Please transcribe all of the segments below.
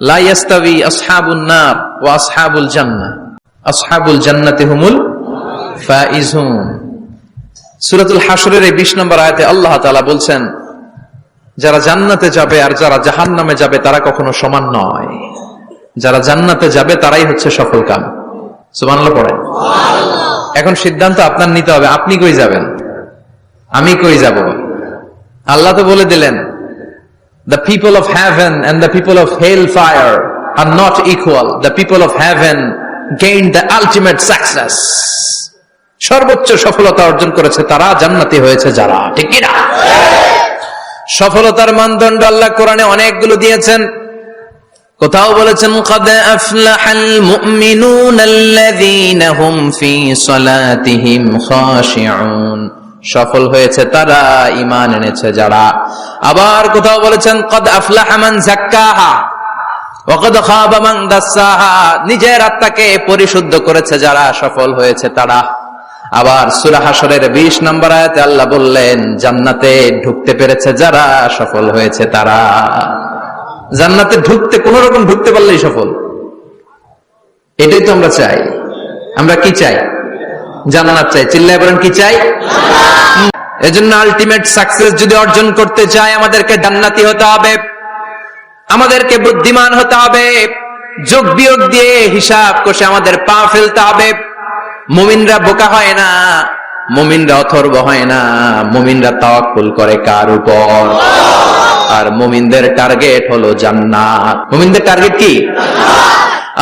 লা ইয়াস্তাবি আসহাবুন নার ওয়া আসহাবুল জান্নাহ, আসহাবুল জান্নাতি হুমুল ফাইজুন। সূরাতুল হাশরের এই 20 নম্বর আয়াতে আল্লাহ তাআলা বলছেন, যারা জান্নাতে যাবে আর যারা জাহান্নামে যাবে তারা কখনো সমান নয়। যারা জান্নাতে যাবে তারাই হচ্ছে সফলকাম। সুবহানাল্লাহ পড়েন। এখন সিদ্ধান্ত আপনার নিতে হবে, আপনি কই যাবেন, আমি কই যাব। আল্লাহ তো বলে দিলেন, the people of heaven and the people of hellfire are not equal. The people of heaven gained the ultimate success. সর্বোচ্চ সফলতা অর্জন করেছে তারা, জান্নাতি হয়েছে যারা। ঠিক কি না? সফলতার মানদণ্ড আল্লাহ কোরআনে অনেকগুলো দিয়েছেন। কোথাও বলেছেন, قد أفلح المؤمنون الذين هم في صلاتهم خاشعون, সফল হয়েছে তারা, ঈমান এনেছে যারা। আবার কোথাও বলেছেন, قد أفلح من زكاها وقد خاب من دساها, নিজের আত্মাকে পরিশুদ্ধ করেছে যারা, সফল হয়েছে তারা। আবার সূরা হাশরের 20 নম্বর আয়াতে আল্লাহ বললেন, জান্নাতে ঢুকতে পেরেছে যারা, সফল হয়েছে তারা। জান্নাতে ঢুকতে, কোন রকম ঢুকতে পারলেই সফল। এটাই তো আমরা চাই। আমরা কি চাই? জান্নাত চাই। চিল্লায় বলেন কি চাই? এজন্য আলটিমেট সাকসেস যদি অর্জন করতে চাই, আমাদেরকে জান্নাতি হতে হবে, আমাদেরকে বুদ্ধিমান হতে হবে, যোগ বিয়োগ দিয়ে হিসাব কষে আমাদের পা ফেলতে হবে। মুমিনরা বোকা হয় না, মুমিনরা অথর্ব হয় না, মুমিনরা তাওয়াক্কুল করে কার উপর? আর মুমিনদের টার্গেট হলো জান্নাত। মুমিনদের টার্গেট কি?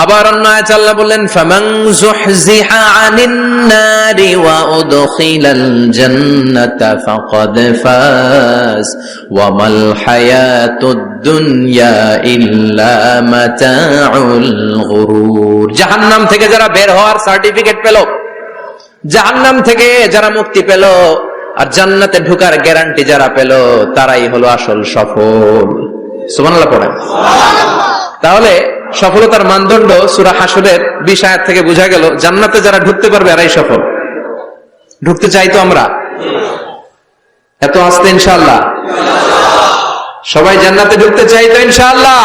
আবার অন্য আয়াতে আল্লাহ বললেন, ফামান যুহজিহা আনিন নারি ওয়া উদখিলাল জান্নাতা ফাকাদ ফাজ ওয়া মাল হায়াতুদ দুনিয়া ইল্লা মাতাউল গুরুর। জাহান্নাম থেকে যারা বের হওয়ার সার্টিফিকেট পেল, জাহান্নাম থেকে যারা মুক্তি পেল, আর জান্নাতে ঢোকার গ্যারান্টি যারা পেল, তারাই হলো আসল সফল। সুবহানাল্লাহ পড়েন। তাহলে সফলতার মানদণ্ড সূরা হাশরের 20 আয়াত থেকে বোঝা গেল, জান্নাতে যারা ঢুকতে পারবে এরাই সফল। ঢুকতে চাই তো আমরা? এত আস্তে ইনশাআল্লাহ? সবাই জান্নাতে ঢুকতে চাই তো ইনশাআল্লাহ?